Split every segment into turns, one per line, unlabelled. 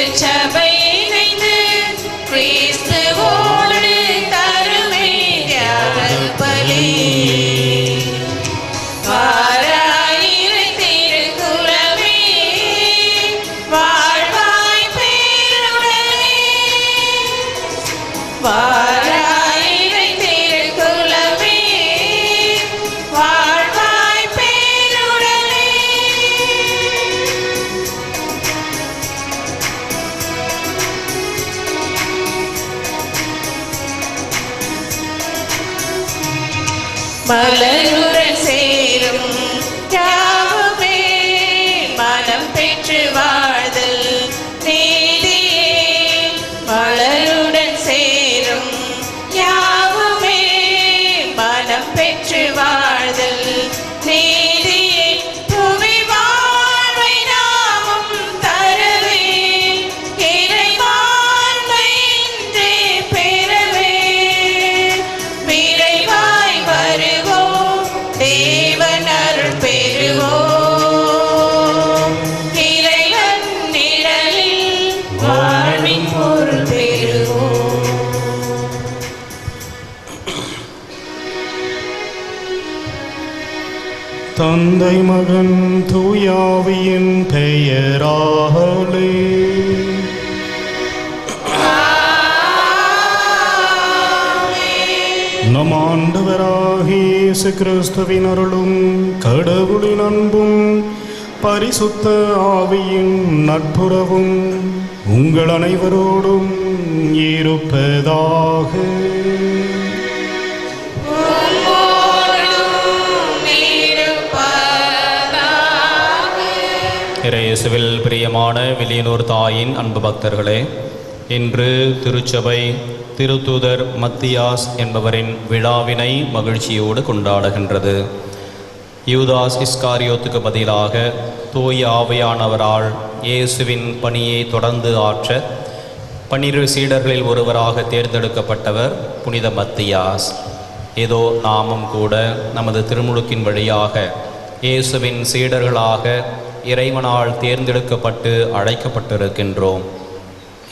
திருச்சபை இணைந்து கிறிஸ்துவோடு தருமே தியாக பலி. வாராயிரு திருக்குலமே வாழ்வாய் பேருடனே. வாராயிரு திருக்குலமே வாழ்வாய் பேருடனே. மலருடன் சேரும் யாவுமே மனம் பெற்று வாழ்தல் நீதியே. மலருடன் சேரும் யாவுமே மனம் பெற்று வாழ்தல் நீதியே. புவி வாழ்வை நாமும் தரவே இறைவாழ்வை இன்றே பெறவே விரைவாய் வருவோம் தேவன் அருள் பெறுவோம். இறைவன் நிழலில் வாழ்வின் பொருள் பெறுவோம்.
தந்தை மகன் தூயாவியின் பெயராலே நம் ஆண்டவராகிய இயேசு கிறிஸ்துவின் அருளும் கடவுளின் அன்பும் பரிசுத்த ஆவியின் நட்புறவும் உங்கள் அனைவரோடும் இருப்பதாக.
இயேசுவில் பிரியமான வில்லியனூர் தாயின் அன்பு பக்தர்களே, இன்று திருச்சபை திருத்தூதர் மத்தியாஸ் என்பவரின் விழாவினை மகிழ்ச்சியோடு கொண்டாடுகின்றது. யூதாஸ் இஸ்காரியோத்துக்கு பதிலாக தூய ஆவியானவரால் இயேசுவின் பணியை தொடர்ந்து ஆற்ற 12 சீடர்களில் ஒருவராக தேர்ந்தெடுக்கப்பட்டவர் புனித மத்தியாஸ். ஏதோ நாமும் கூட நமது திருமுழுக்கின் வழியாக இயேசுவின் சீடர்களாக இறைவனால் தேர்ந்தெடுக்கப்பட்டு அழைக்கப்பட்டிருக்கின்றோம்.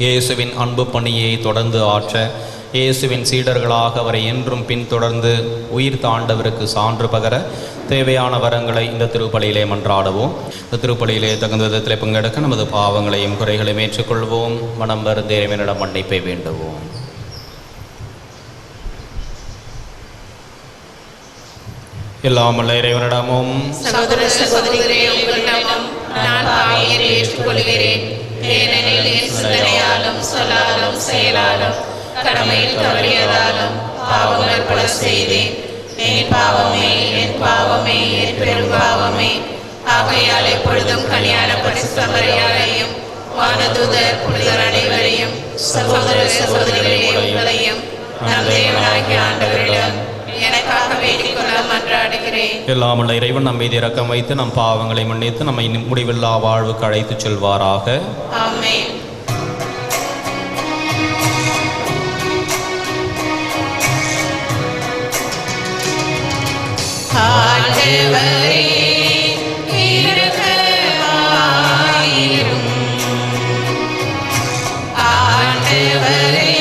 இயேசுவின் அன்பு பணியை தொடர்ந்து ஆற்ற இயேசுவின் சீடர்களாக அவரை என்றும் பின்தொடர்ந்து உயிர் தாண்டவருக்கு சான்று பகர தேவையான வரங்களை இந்த திருப்பலியிலே மன்றாடுவோம். இந்த திருப்பலியிலே தகுந்த விதத்தில் பங்கெடுக்க நமது பாவங்களையும் குறைகளையும் ஏற்றுக்கொள்வோம். மனம் வருந்த இறைவனிடம் மன்னிப்பை வேண்டுவோம். எல்லாமல்ல இறைவனிடமும்
சகோதர சகோதரிகளே உங்களிடமும் நான் பாவியை ஏற்றுக்கொள்கிறேன். ஏனெனில் என் சிந்தனையாலும் சொல்லாலும் செயலாலும் கடமையில் தவறியதாலும் பாவங்கள் பல செய்தேன். என் பாவமே என் பாவமே என் பெரும் பாவமே. ஆகையால் எப்பொழுதும் கல்யாண பரிசுத்த மரியாதையும் வானதூதர் புனிதர் அனைவரையும் சகோதர சகோதரிகளே உங்களையும் நம் தேவனாகிய ஆண்டவரிடம் எனக்காக வேண்டிக் கொள்ள மன்றாடுகிறேன்.
எல்லாமுள்ள இறைவன் நம் மீது இரக்கம் வைத்து நம் பாவங்களை மன்னித்து நம்மை முடிவில்லா வாழ்வுக்கு அழைத்துச் செல்வாராக.
ஆமென். ஆண்டவரே இரக்கமாயிரும். ஆண்டவரே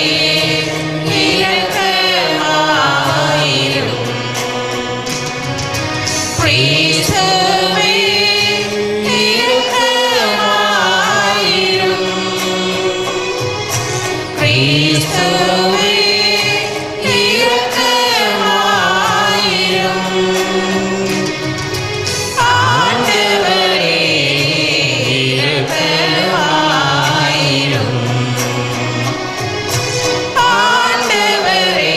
இரக்கமாயிரும். கிறிஸ்துவே இரக்கமாயிரும். கிறிஸ்துவே இரக்கமாயிரும். ஆண்டவரே இரக்கமாயிரும். ஆண்டவரே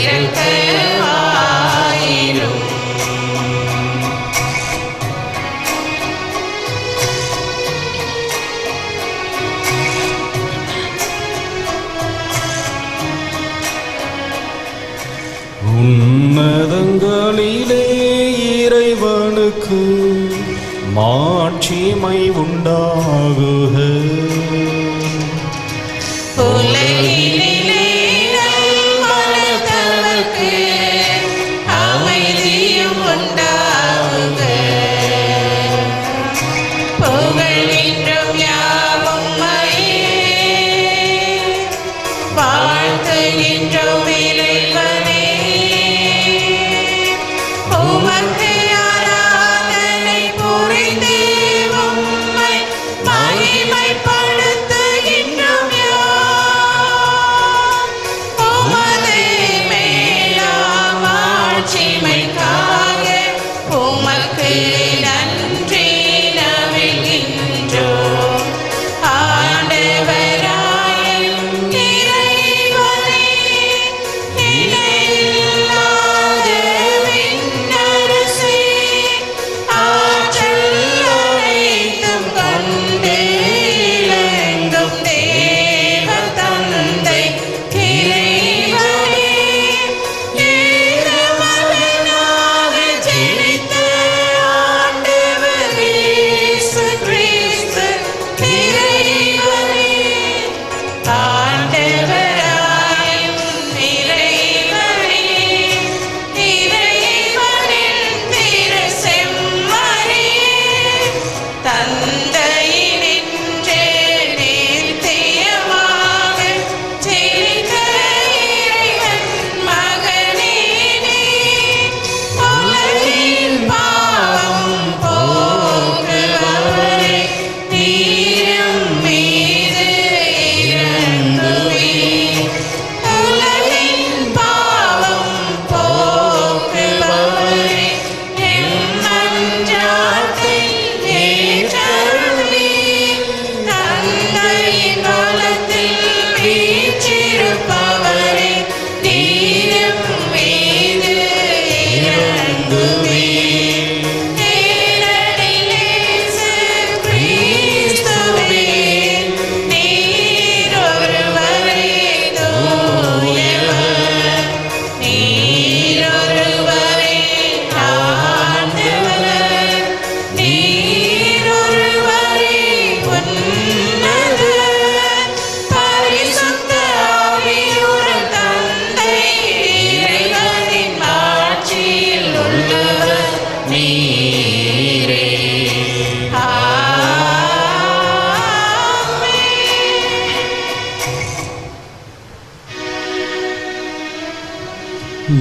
இரக்கமாயிரும்.
உன்னதங்களிலே இறைவனுக்கு மாட்சிமை உண்டாகுக.
உலகினிலே மனத்தவர்க்கு அமைதியும் உண்டாகுக. புகழ் என்றும் யாவும்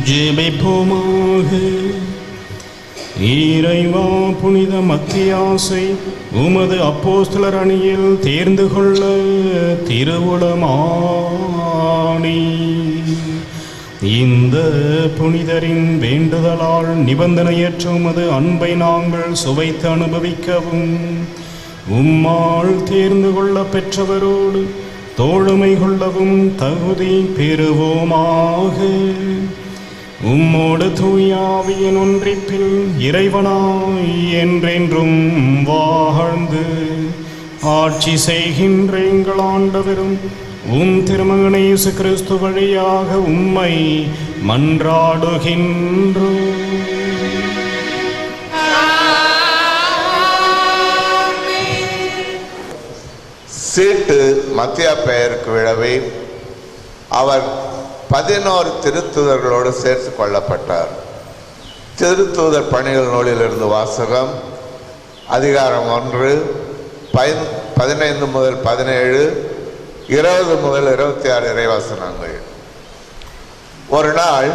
ஜெபிப்போமாக. இறைவா, புனித மத்தியாசை உமது அப்போஸ்தலர் அணியில் தேர்ந்து கொள்ள திருவுளமானி. இந்த புனிதரின் வேண்டுதலால் நிபந்தனையற்ற உமது அன்பை நாங்கள் சுவைத்து அனுபவிக்கவும் உம்மால் தேர்ந்து கொள்ள பெற்றவரோடு தோழமை கொள்ளவும் தகுதி பெறுவோமாக. உம்மோடு தூயாவியின் ஒன்றிப்பில் இறைவனாய் என்றென்றும் வாழ்ந்து ஆட்சி செய்கின்ற எங்கள் ஆண்டவரும் உம் திருமகன் இயேசு கிறிஸ்து வழியாக உம்மை மன்றாடுகின்றோம்.
சீட்டு மத்திய பெயருக்கு விழவே அவர் 11 திருத்தூதர்களோடு சேர்த்து கொள்ளப்பட்டார். திருத்தூதர் பணிகள் நூலிலிருந்து வாசகம். அதிகாரம் 1, 15 முதல் 17, 20 முதல் 26 இறைவசனங்கள். ஒரு நாள்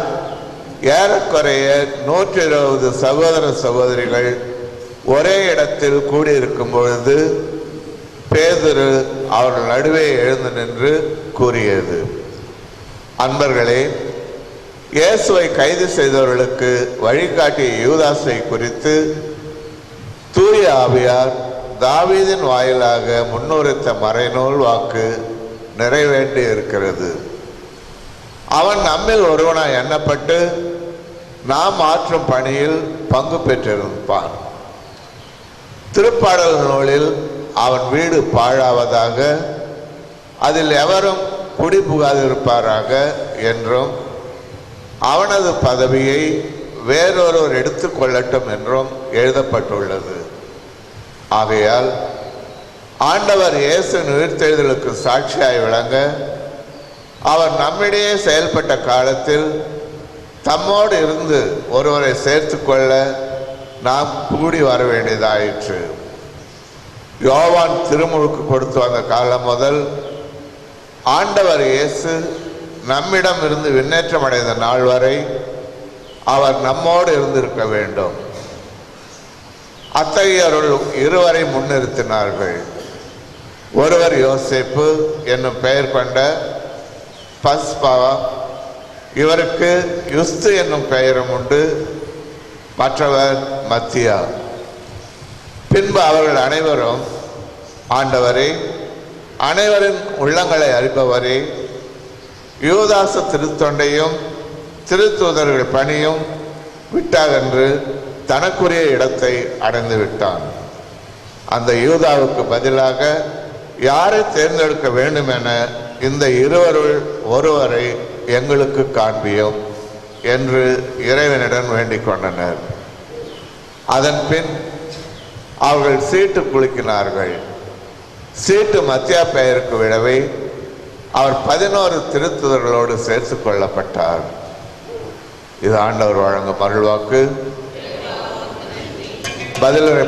ஏறக்குறைய 120 சகோதர சகோதரிகள் ஒரே இடத்தில் கூடியிருக்கும் பொழுது பேதுரு அவர்கள் நடுவே எழுந்து நின்று கூறியது, அன்பர்களே, இயேசுவை கைது செய்தவர்களுக்கு வழிகாட்டிய யூதாசை குறித்து தூய ஆவியார் தாவீதின் வாயிலாக முன்னுரைத்த மறைநூல் வாக்கு நிறைவேண்டி இருக்கிறது. அவன் நம்மில் ஒருவனாய் எண்ணப்பட்டு நாம் ஆற்றும் பணியில் பங்கு பெற்றிருப்பான். திருப்பாடல் நூலில் அவன் வீடு பாழாவதாக, அதில் எவரும் குடிபுகாதிருப்பாராக என்றும், அவனது பதவியை வேறொருவர் எடுத்துக்கொள்ளட்டும் என்றும் எழுதப்பட்டுள்ளது. ஆகையால் ஆண்டவர் இயேசு உயிர்த்தெழுதலுக்கு சாட்சியாய் விளங்க அவர் நம்மிடையே செயல்பட்ட காலத்தில் தம்மோடு இருந்து ஒருவரை சேர்த்து கொள்ள நாம் கூடி வர வேண்டியதாயிற்று. யோவான் திருமுழுக்கு கொடுத்து வந்த காலம் முதல் ஆண்டவர் இயேசு நம்மிடம் இருந்து விண்ணேற்றம் அடைந்த நாள் வரை அவர் நம்மோடு இருந்திருக்க வேண்டும். அத்தகையோருள் இருவரை முன்னிறுத்தினார்கள். ஒருவர் யோசேப்பு என்னும் பெயர் கொண்ட பஸ்பா, இவருக்கு யுஸ்து என்னும் பெயரும் உண்டு. மற்றவர் மத்தியா. பின்பு அவர்கள் அனைவரும், ஆண்டவரே, அனைவரின் உள்ளங்களை அறிபவரே, யூதாச திருத்தொண்டையும் திருத்தூதர்கள் பணியும் விட்டாகென்று தனக்குரிய இடத்தை அடைந்து விட்டான். அந்த யூதாவுக்கு பதிலாக யாரை தேர்ந்தெடுக்க வேண்டும் என இந்த இருவருள் ஒருவரை எங்களுக்கு காண்பியும் என்று இறைவனிடம் வேண்டிக் கொண்டனர். அதன் பின் அவர்கள் சீட்டு குலுக்கினார்கள். சீட்டு மத்தியா பெயருக்கு விழவே அவர் 11 திருத்துதர்களோடு சேர்த்து கொள்ளப்பட்டார். இது ஆண்டவர் வழங்கும் அருள்வாக்கு. பதிலுரை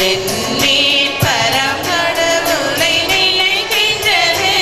என் மீட்பரம் கடவுளை நினைக்கின்றது.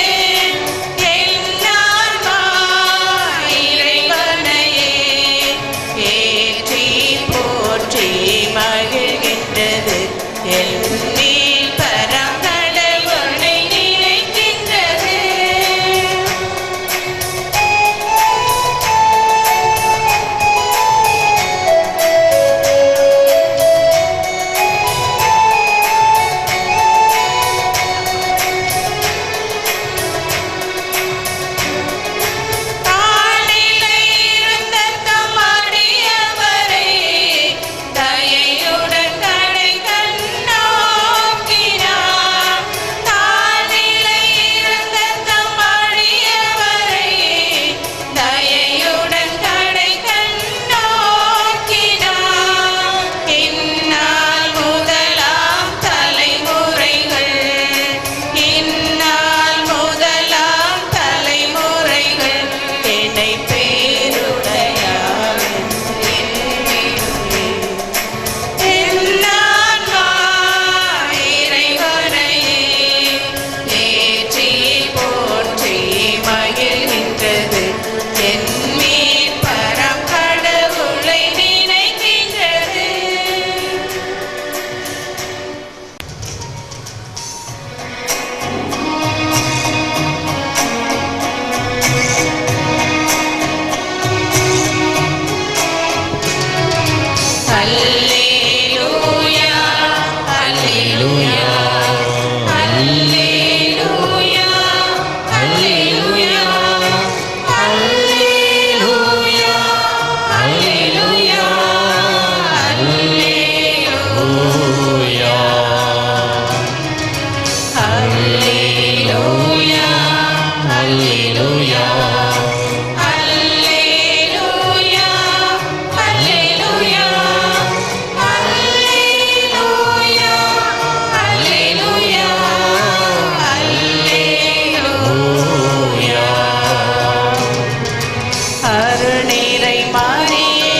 அருள்நிறை மரியே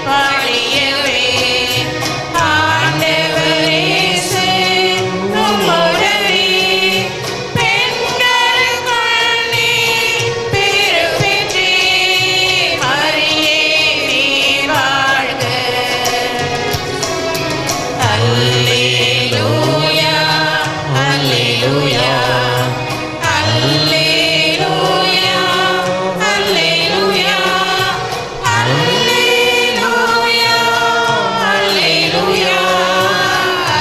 வாழியவே. ஆண்டவர் இயேசு உம்முடனே பெண்களுக்குள் நீர் பேறு பெற்றீர். மரியே நீர் வாழ்க. அல்லேலூயா அல்லேலூயா அல்லேலூயா அல்லேலூயா அல்லேலூயா அல்லேலூயா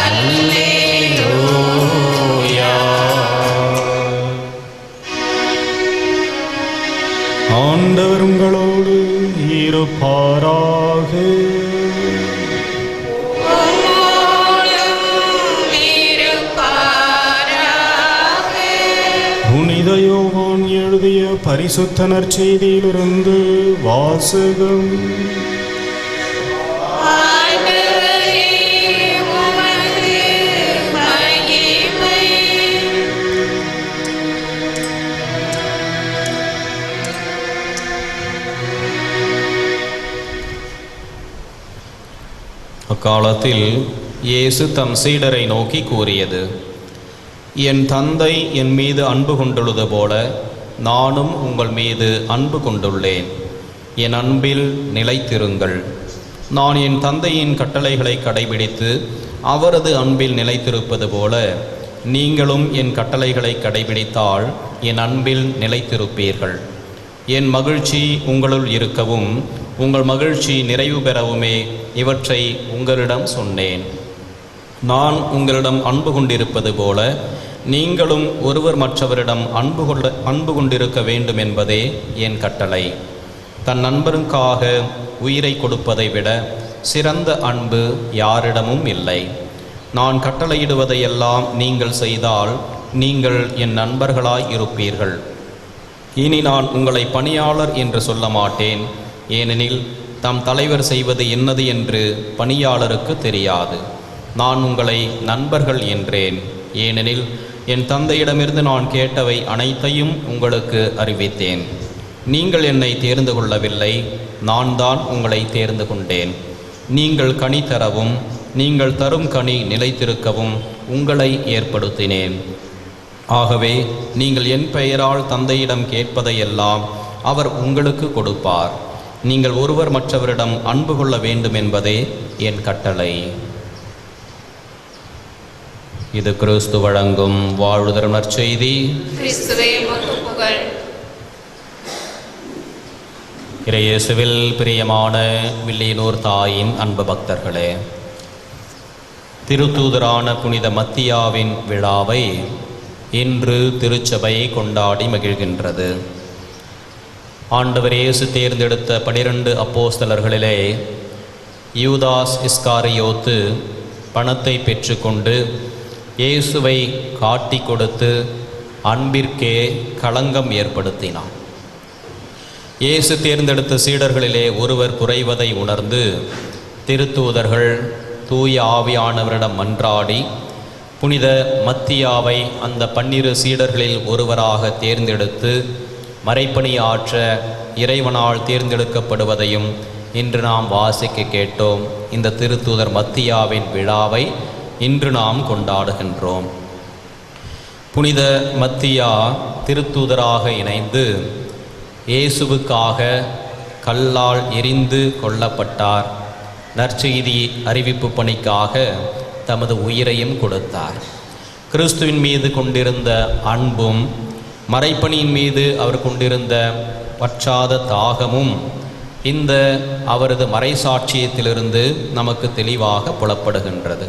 அல்லேலூயா.
ஆண்டவர் உங்களோடு இருப்பாராக.
உம்மோடும் இருப்பாராக.
புனித யோவான் எழுதிய பரிசுத்த நற்செய்தியிலிருந்து வாசகம்.
ஆண்டவரே உமது மகிமை.
அக்காலத்தில் இயேசு தம் சீடரை நோக்கி கூறியது: என் தந்தை என் மீது அன்பு கொண்டுள்ளது போல நானும் உங்கள் மீது அன்பு கொண்டுள்ளேன். என் அன்பில் நிலைத்திருங்கள். நான் என் தந்தையின் கட்டளைகளை கடைபிடித்து அவரது அன்பில் நிலைத்திருப்பது போல நீங்களும் என் கட்டளைகளை கடைபிடித்தால் என் அன்பில் நிலைத்திருப்பீர்கள். என் மகிழ்ச்சி உங்களுள் இருக்கவும் உங்கள் மகிழ்ச்சி நிறைவு பெறவுமே இவற்றை உங்களிடம் சொன்னேன். நான் உங்களிடம் அன்பு கொண்டிருப்பது போல நீங்களும் ஒருவர் மற்றவரிடம் அன்பு கொண்டிருக்க வேண்டும் என்பதே என் கட்டளை. தன் நண்பருக்காக உயிரை கொடுப்பதை விட சிறந்த அன்பு யாரிடமும் இல்லை. நான் கட்டளையிடுவதையெல்லாம் நீங்கள் செய்தால் நீங்கள் என் நண்பர்களாய் இருப்பீர்கள். இனி நான் உங்களை பணியாளர் என்று சொல்ல மாட்டேன், ஏனெனில் தம் தலைவர் செய்வது என்னது என்று பணியாளருக்கு தெரியாது. நான் உங்களை நண்பர்கள் என்றேன், ஏனெனில் என் தந்தையிடமிருந்து நான் கேட்டவை அனைத்தையும் உங்களுக்கு அறிவித்தேன். நீங்கள் என்னை தேர்ந்து கொள்ளவில்லை, நான் தான் உங்களை தேர்ந்து கொண்டேன். நீங்கள் கனி தரவும் நீங்கள் தரும் கனி நிலைத்திருக்கவும் உங்களை ஏற்படுத்தினேன். ஆகவே நீங்கள் என் பெயரால் தந்தையிடம் கேட்பதையெல்லாம் அவர் உங்களுக்கு கொடுப்பார். நீங்கள் ஒருவர் மற்றவரிடம் அன்பு கொள்ள வேண்டும் என்பதே என் கட்டளை. இது கிறிஸ்து வழங்கும் வாழ்வுதரும் நற்செய்தி.
கிறிஸ்துவே உமக்கு புகழ்.
இறையேசுவில் பிரியமான வில்லியனூர் தாயின் அன்பு பக்தர்களே, திருத்தூதரான புனித மத்தியாவின் விழாவை இன்று திருச்சபை கொண்டாடி மகிழ்கின்றது. ஆண்டவர் இயேசு தேர்ந்தெடுத்த 12 அப்போஸ்தலர்களிலே யூதாஸ் இஸ்காரியோத்து பணத்தை பெற்றுக்கொண்டு இயேசுவை காட்டி கொடுத்து அன்பிற்கே களங்கம் ஏற்படுத்தினான். இயேசு தேர்ந்தெடுத்த சீடர்களிலே ஒருவர் குறைவதை உணர்ந்து திருத்தூதர்கள் தூய ஆவியானவரிடம் மன்றாடி புனித மத்தியாவை அந்த 12 சீடர்களில் ஒருவராக தேர்ந்தெடுத்து மறைப்பணி ஆற்ற இறைவனால் தேர்ந்தெடுக்கப்படுவதையும் இன்று நாம் வாசிக்க கேட்டோம். இந்த திருத்தூதர் மத்தியாவின் விழாவை இன்று நாம் கொண்டாடுகின்றோம். புனித மத்தியா திருத்தூதராக இணைந்து இயேசுவுக்காக கல்லால் எரிந்து கொல்லப்பட்டார். நற்செய்தி அறிவிப்பு பணிக்காக தமது உயிரையும் கொடுத்தார். கிறிஸ்துவின் மீது கொண்டிருந்த அன்பும் மறைப்பணியின் மீது அவர் கொண்டிருந்த வற்றாத தாகமும் இந்த அவரது மறைசாட்சியத்திலிருந்து நமக்கு தெளிவாக புலப்படுகின்றது.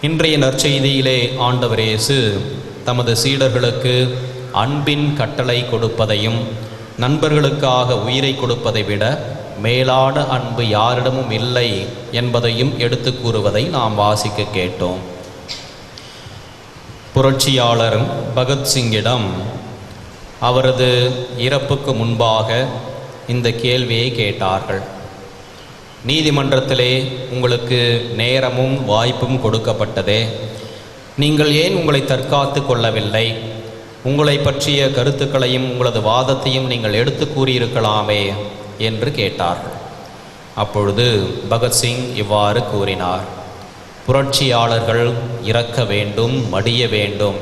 இன்றைய நற்செய்தியிலே ஆண்டவர் இயேசு தமது சீடர்களுக்கு அன்பின் கட்டளை கொடுப்பதையும் நண்பர்களுக்காக உயிரை கொடுப்பதை விட மேலான அன்பு யாரிடமும் இல்லை என்பதையும் எடுத்து கூறுவதை நாம் வாசிக்க கேட்டோம். புரட்சியாளர் பகத்சிங்கிடம் அவரது இறப்புக்கு முன்பாக இந்த கேள்வியை கேட்டார்கள். நீதிமன்றத்திலே உங்களுக்கு நேரமும் வாய்ப்பும் கொடுக்கப்பட்டதே, நீங்கள் ஏன் உங்களை தற்காத்து கொள்ளவில்லை? உங்களை பற்றிய கருத்துக்களையும் உங்களது வாதத்தையும் நீங்கள் எடுத்து கூறியிருக்கலாமே என்று கேட்டார்கள். அப்பொழுது பகத்சிங் இவ்வாறு கூறினார்: புரட்சியாளர்கள் இறக்க வேண்டும், மடிய வேண்டும்.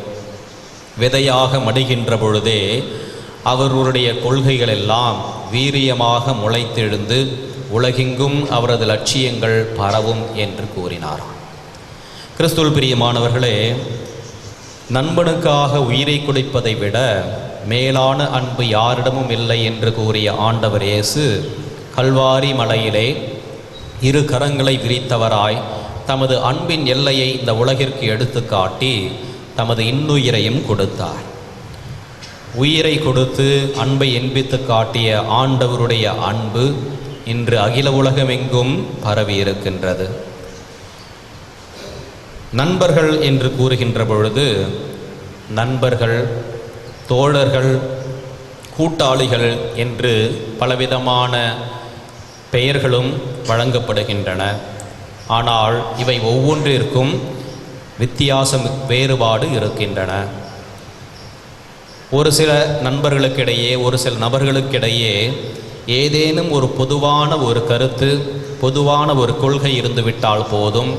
விதையாக மடிகின்ற பொழுதே அவர்களுடைய கொள்கைகள் எல்லாம் வீரியமாக முளைத்தெழுந்து உலகெங்கும் அவரது லட்சியங்கள் பரவும் என்று கூறினார். கிறிஸ்துவில் பிரியமானவர்களே, நண்பனுக்காக உயிரை கொடுப்பதை விட மேலான அன்பு யாரிடமும் இல்லை என்று கூறிய ஆண்டவர் இயேசு கல்வாரி மலையிலே இரு கரங்களை விரித்தவராய் தமது அன்பின் எல்லையை இந்த உலகிற்கு எடுத்து காட்டி தமது இன்னுயிரையும் கொடுத்தார். உயிரை கொடுத்து அன்பை என்பித்து காட்டிய ஆண்டவருடைய அன்பு இன்று அகில உலகமெங்கும் பரவி இருக்கின்றது. நண்பர்கள் என்று கூறுகின்ற பொழுது நண்பர்கள், தோழர்கள், கூட்டாளிகள் என்று பலவிதமான பெயர்களும் வழங்கப்படுகின்றன. ஆனால் இவை ஒவ்வொன்றிற்கும் வித்தியாசம், வேறுபாடு இருக்கின்றன. ஒரு சில நண்பர்களுக்கிடையே, ஒரு சில நபர்களுக்கிடையே ஏதேனும் ஒரு பொதுவான ஒரு கருத்து, பொதுவான ஒரு கொள்கை இருந்துவிட்டால் போதும்,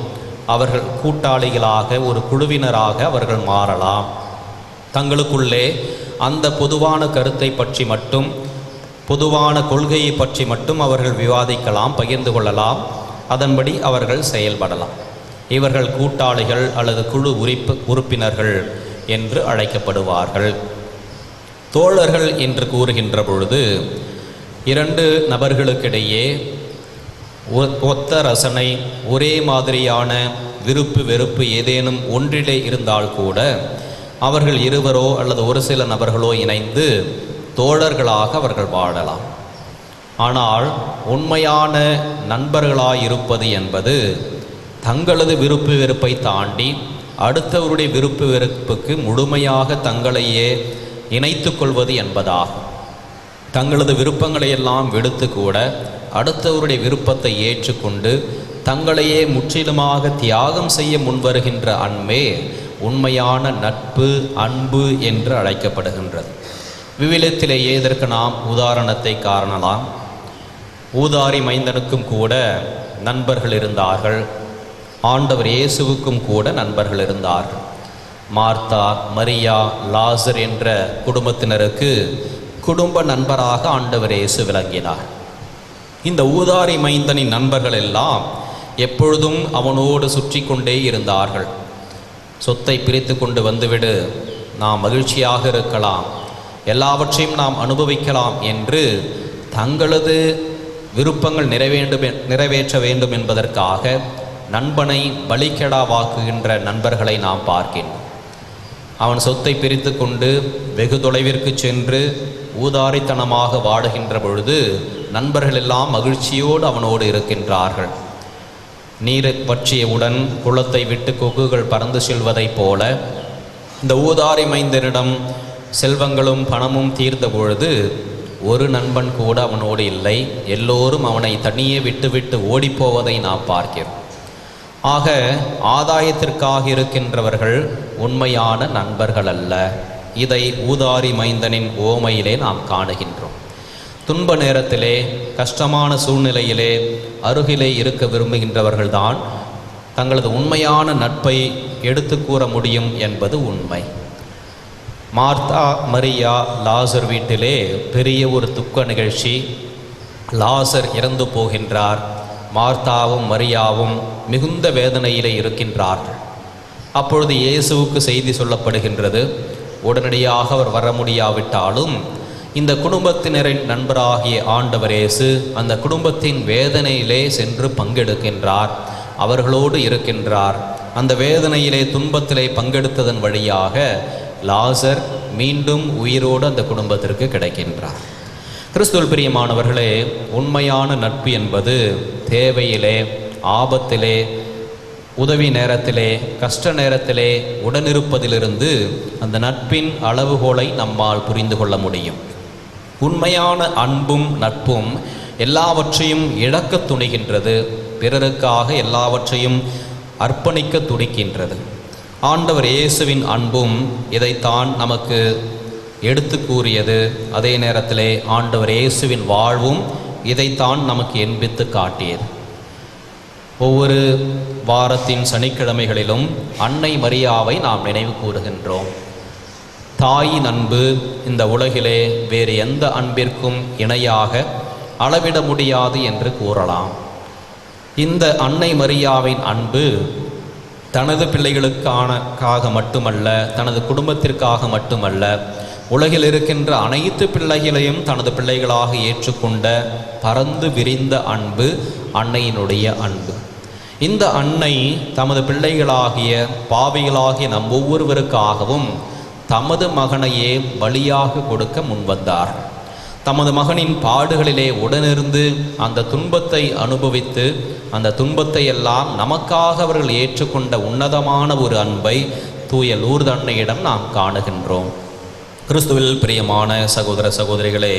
அவர்கள் கூட்டாளிகளாக, ஒரு குழுவினராக அவர்கள் மாறலாம். தங்களுக்குள்ளே அந்த பொதுவான கருத்தை பற்றி மட்டும், பொதுவான கொள்கையை பற்றி மட்டும் அவர்கள் விவாதிக்கலாம், பகிர்ந்து கொள்ளலாம். அதன்படி அவர்கள் செயல்படலாம். இவர்கள் கூட்டாளிகள் அல்லது குழு உறுப்பினர்கள் என்று அழைக்கப்படுவார்கள். தோழர்கள் என்று கூறுகின்ற பொழுது இரண்டு நபர்களுக்கிடையே ஒத்த ரசனை, ஒரே மாதிரியான விருப்பு வெறுப்பு ஏதேனும் ஒன்றிலே இருந்தால் கூட அவர்கள் இருவரோ அல்லது ஒரு சில நபர்களோ இணைந்து தோழர்களாக அவர்கள் வாழலாம். ஆனால் உண்மையான நண்பர்களாயிருப்பது என்பது தங்களது விருப்பு வெறுப்பை தாண்டி அடுத்தவருடைய விருப்பு வெறுப்புக்கு முழுமையாக தங்களையே இணைத்து கொள்வது என்பதாகும். தங்களது விருப்பங்களை எல்லாம் விடுத்து கூட அடுத்தவருடைய விருப்பத்தை ஏற்றுக்கொண்டு தங்களையே முற்றிலுமாக தியாகம் செய்ய முன்வருகின்ற அன்பே உண்மையான நட்பு, அன்பு என்று அழைக்கப்படுகின்றது. விவிலியத்திலேயே இதற்கு நாம் உதாரணத்தை காணலாம். ஊதாரி மைந்தனுக்கும் கூட நண்பர்கள் இருந்தார்கள். ஆண்டவர் இயேசுவுக்கும் கூட நண்பர்கள் இருந்தார்கள். மார்த்தா, மரியா, லாசர் என்ற குடும்பத்தினருக்கு குடும்ப நண்பராக ஆண்டவர் இயேசு விளங்கினார். இந்த ஊதாரி மைந்தனின் நண்பர்கள் எல்லாம் எப்பொழுதும் அவனோடு சுற்றி கொண்டே இருந்தார்கள். சொத்தை பிரித்து கொண்டு வந்துவிடு, நாம் மகிழ்ச்சியாக இருக்கலாம், எல்லாவற்றையும் நாம் அனுபவிக்கலாம் என்று தங்களது விருப்பங்கள் நிறைவேற்ற வேண்டும் என்பதற்காக நண்பனை பலிக்கெடாவாக்குகின்ற நண்பர்களை நாம் பார்க்கின்றோம். அவன் சொத்தை பிரித்து கொண்டு வெகு தொலைவிற்கு சென்று ஊதாரித்தனமாக வாடுகின்ற பொழுது நண்பர்கள் எல்லாம் மகிழ்ச்சியோடு அவனோடு இருக்கின்றார்கள். நீரை பற்றியவுடன் குளத்தை விட்டு கொக்குகள் பறந்து செல்வதைப் போல இந்த ஊதாரி மைந்தனிடம் செல்வங்களும் பணமும் தீர்ந்த பொழுது ஒரு நண்பன் கூட அவனோடு இல்லை. எல்லோரும் அவனை தனியே விட்டுவிட்டு ஓடிப்போவதை நாம் பார்க்கிறோம். ஆக ஆதாயத்திற்காக இருக்கின்றவர்கள் உண்மையான நண்பர்கள் அல்ல. இதை ஊதாரி மைந்தனின் ஓமையிலே நாம் காணுகின்றோம். துன்ப நேரத்திலே, கஷ்டமான சூழ்நிலையிலே அருகிலே இருக்க விரும்புகின்றவர்கள்தான் தங்களது உண்மையான நட்பை எடுத்து கூற முடியும் என்பது உண்மை. மார்த்தா, மரியா, லாசர் வீட்டிலே பெரிய ஒரு துக்க நிகழ்ச்சி. லாசர் இறந்து போகின்றார். மார்த்தாவும் மரியாவும் மிகுந்த வேதனையிலே இருக்கின்றார்கள். அப்பொழுது இயேசுவுக்கு செய்தி சொல்லப்படுகின்றது. உடனடியாக அவர் வர முடியாவிட்டாலும் இந்த குடும்பத்தினரின் நண்பராகிய ஆண்டவர் இயேசு அந்த குடும்பத்தின் வேதனையிலே சென்று பங்கெடுக்கின்றார், அவர்களோடு இருக்கின்றார். அந்த வேதனையிலே, துன்பத்திலே பங்கெடுத்ததன் வழியாக லாசர் மீண்டும் உயிரோடு அந்த குடும்பத்திற்கு கிடைக்கின்றார். கிறிஸ்துவில் பிரியமானவர்களே, உண்மையான நட்பு என்பது தேவையிலே, ஆபத்திலே, உதவி நேரத்திலே, கஷ்ட நேரத்திலே உடனிருப்பதிலிருந்து அந்த நட்பின் அளவுகோலை நம்மால் புரிந்து கொள்ள முடியும். உண்மையான அன்பும் நட்பும் எல்லாவற்றையும் இழக்க துணிகின்றது, பிறருக்காக எல்லாவற்றையும் அர்ப்பணிக்க துடிக்கின்றது. ஆண்டவர் இயேசுவின் அன்பும் இதைத்தான் நமக்கு எடுத்து கூறியது. அதே நேரத்திலே ஆண்டவர் இயேசுவின் வாழ்வும் இதைத்தான் நமக்கு எண்பித்து காட்டியது. ஒவ்வொரு வாரத்தின் சனிக்கிழமைகளிலும் அன்னை மரியாவை நாம் நினைவு கூறுகின்றோம். தாயின் அன்பு இந்த உலகிலே வேறு எந்த அன்பிற்கும் இணையாக அளவிட முடியாது என்று கூறலாம். இந்த அன்னை மரியாவின் அன்பு தனது பிள்ளைகளுக்காக மட்டுமல்ல, தனது குடும்பத்திற்காக மட்டுமல்ல, உலகில் இருக்கின்ற அனைத்து பிள்ளைகளையும் தனது பிள்ளைகளாக ஏற்றுக்கொண்ட பரந்து விரிந்த அன்பு அன்னையினுடைய அன்பு. இந்த அன்னை தமது பிள்ளைகளாகிய பாவிகளாகிய நம் ஒவ்வொருவருக்காகவும் தமது மகனையே பலியாக கொடுக்க முன்வந்தார். தமது மகனின் பாடுகளிலே உடனிருந்து அந்த துன்பத்தை அனுபவித்து அந்த துன்பத்தை எல்லாம் நமக்காக அவர்கள் ஏற்றுக்கொண்ட உன்னதமான ஒரு அன்பை தூய லூர்து அன்னையிடம் நாம் காணுகின்றோம். கிறிஸ்துவில் பிரியமான சகோதர சகோதரிகளே,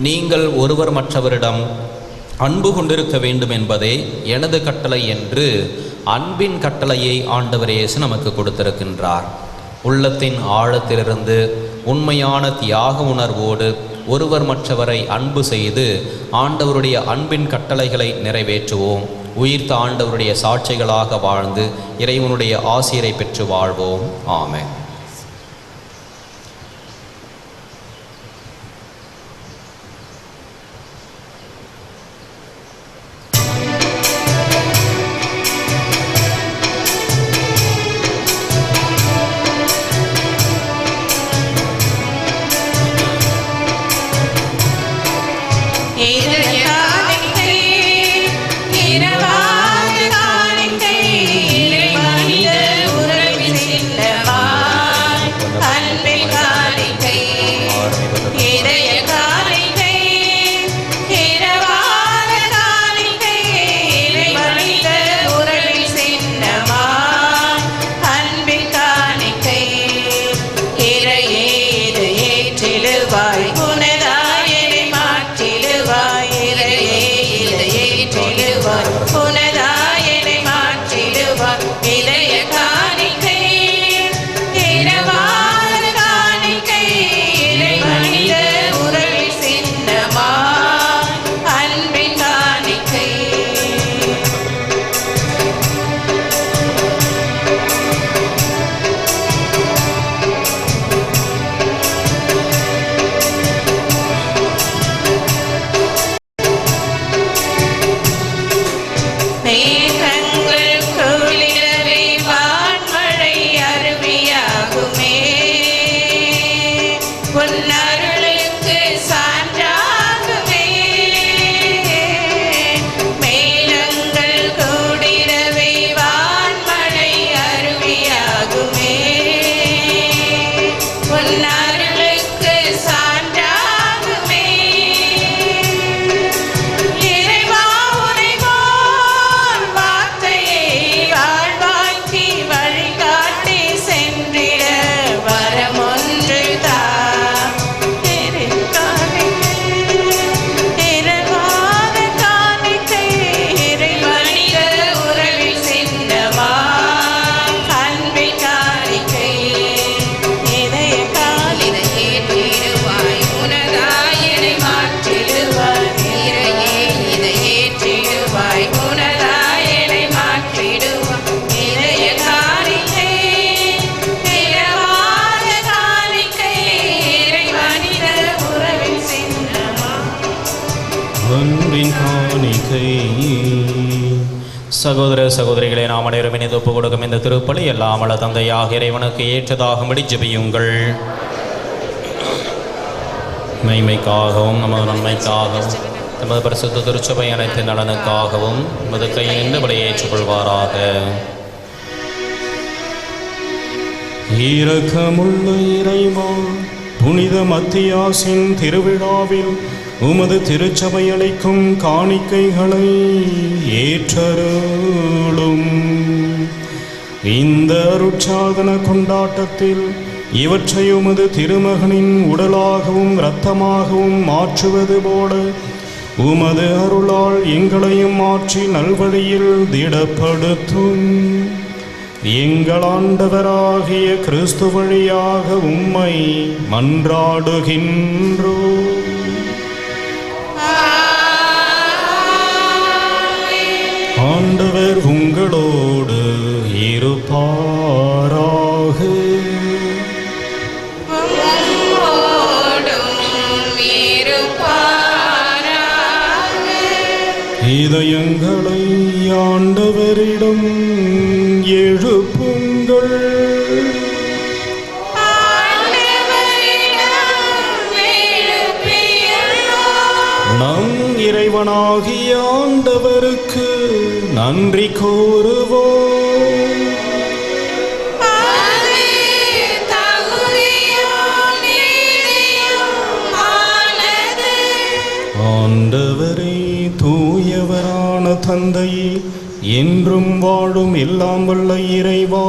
நீங்கள் ஒருவர் மற்றவரிடம் அன்பு கொண்டிருக்க வேண்டும் என்பதே எனது கட்டளை என்று அன்பின் கட்டளையை ஆண்டவர் இயேசு நமக்கு கொடுத்திருக்கின்றார். உள்ளத்தின் ஆழத்திலிருந்து உண்மையான தியாக உணர்வோடு ஒருவர் மற்றவரை அன்பு செய்து ஆண்டவருடைய அன்பின் கட்டளைகளை நிறைவேற்றுவோம். உயிர்த்த ஆண்டவருடைய சாட்சிகளாக வாழ்ந்து இறைவனுடைய ஆசிரை பெற்று வாழ்வோம். ஆமென். சகோதர சகோதரிகளை நாம் அனைவரும் இணைந்து ஒப்புக் கொடுக்கும் இந்த திருப்பலி எல்லாம் வல்ல தந்தையாக இறைவனுக்கு ஏற்றதாகும்படி ஜெபியுங்கள். மைமைக்காகவும் நமது நன்மைக்காகவும் நமது பரிசுத்த திருச்சபை அனைத்து நலனுக்காகவும் நமது கையிலிருந்து பலியை ஏற்றுக்கொள்வாராக.
இரக்கமுள்ள இறைவா, புனித மத்தியாசின் திருவிழாவில் உமது திருச்சபை அளிக்கும் காணிக்கைகளை ஏற்றருளும். இந்த அருட்சாதன கொண்டாட்டத்தில் இவற்றை உமது திருமகனின் உடலாகவும் இரத்தமாகவும் மாற்றுவது போல உமது அருளால் எங்களையும் மாற்றி நல்வழியில் திடப்படுத்தும். எங்கள் ஆண்டவராகிய கிறிஸ்து வழியாக உம்மை மன்றாடுகின்றோ. ஆண்டவர் உங்களோடு இருப்பாராக. இதயங்களை ஆண்டவரிடம் எழுப்புங்கள். நம் இறைவனாகிய ஆண்டவருக்கு நன்றி கூறுவோம். ஆண்டவரே, தூயவரான தந்தையே, என்றும் வாழும் எல்லாம் வல்ல இறைவா,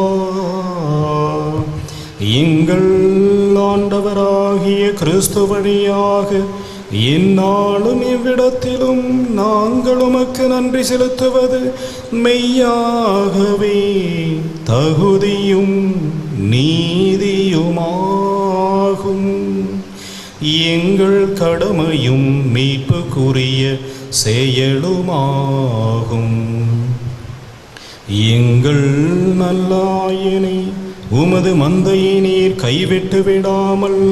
எங்கள் ஆண்டவராகிய கிறிஸ்து வழியாக எந்நாளும் எவ்விடத்திலும் நாங்கள் உமக்கு நன்றி செலுத்துவது மெய்யாகவே தகுதியும் நீதியுமாகும். எங்கள் கடமையும் மீட்புக்குரிய செயலுமாகும். எங்கள் நல்லாயனே, உமது மந்தையை நீர் கைவிட்டு விடாமல்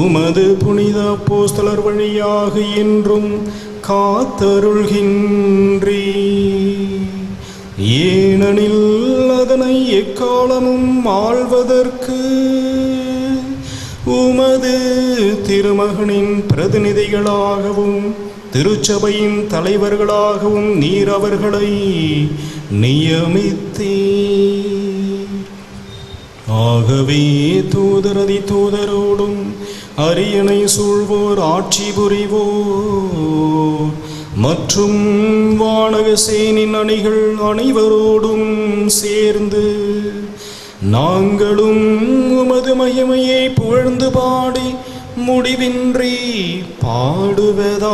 உமது புனித அப்போஸ்தலர் வழியாக என்றும் காத்தருள்கின்றீ. ஏனெனில் அதனை எக்காலமும் ஆள்வதற்கு உமது திருமகனின் பிரதிநிதிகளாகவும் திருச்சபையின் தலைவர்களாகவும் நீர் அவர்களை நியமித்தீர். ஆகவே தூதரதி தூதரோடும் அரியணை சூழ்வோர் ஆட்சி புரிவோர் மற்றும் வானக சேனின் அணிகள் அனைவரோடும் சேர்ந்து நாங்களும் உமது மகிமையை புகழ்ந்து பாடி முடிவின்றி பாடுவதாவது: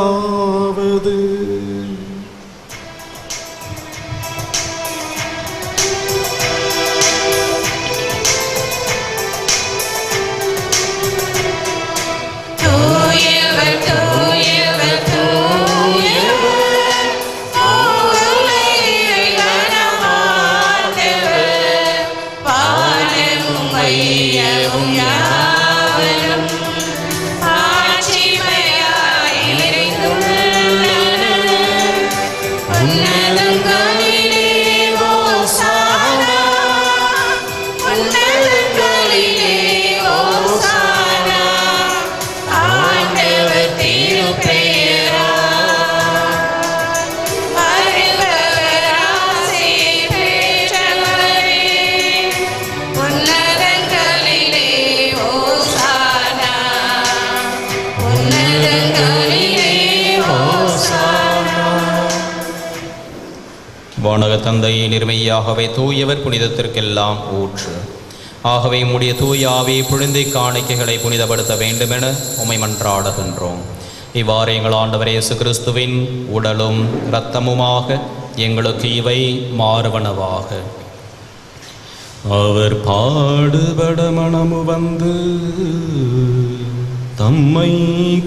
வானக தந்தையை நிர்மையாகவே தூயவர் புனிதத்திற்கெல்லாம் ஊற்று. ஆகவே உம்முடைய தூய ஆவியை புழிந்தை காணிக்கைகளை புனிதப்படுத்த வேண்டுமென உம்மை மன்றாடுகின்றோம். இவ்வாறு எங்கள் ஆண்டவர் இயேசு கிறிஸ்துவின் உடலும் இரத்தமுமாக எங்களுக்கு இவை மாறுவனவாக.
அவர் பாடுபட மனமு வந்து தம்மை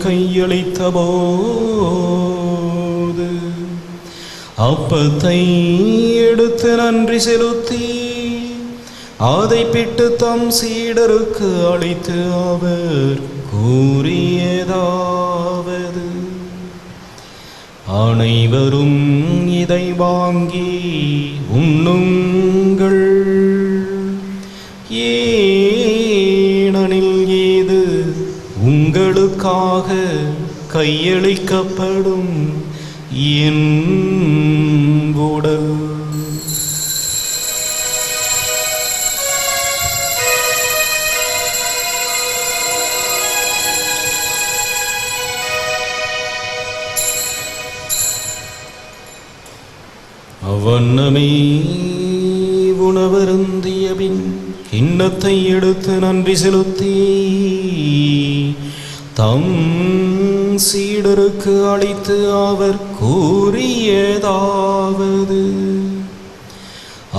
கையளித்த போது அப்பத்தை எடுத்து நன்றி செலுத்தி அதை பிட்டு தம் சீடருக்கு அளித்து அவர் கூறியதாவது: அனைவரும் இதை வாங்கி உண்ணுங்கள். ஏனெனில் இது உங்களுக்காக கையளிக்கப்படும் என் உடல். அவ்வண்ணமே உணவருந்திய பின் கிண்ணத்தை எடுத்து நன்றி செலுத்தி தம் சீடருக்கு அளித்து அவர் கூறியதாவது: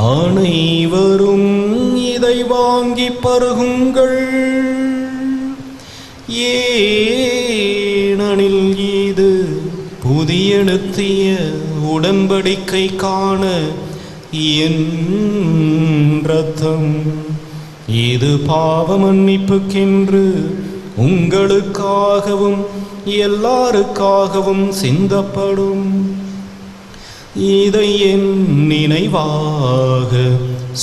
அனைவரும் இதை வாங்கி பருகுங்கள், ஏனெனில் இது புதிய நித்திய உடன்படிக்கைக்கான என் இரத்தம். இது பாவ மன்னிப்புக்கென்று உங்களுக்காகவும் எல்லாருக்காகவும் சிந்தப்படும். இதை என் நினைவாக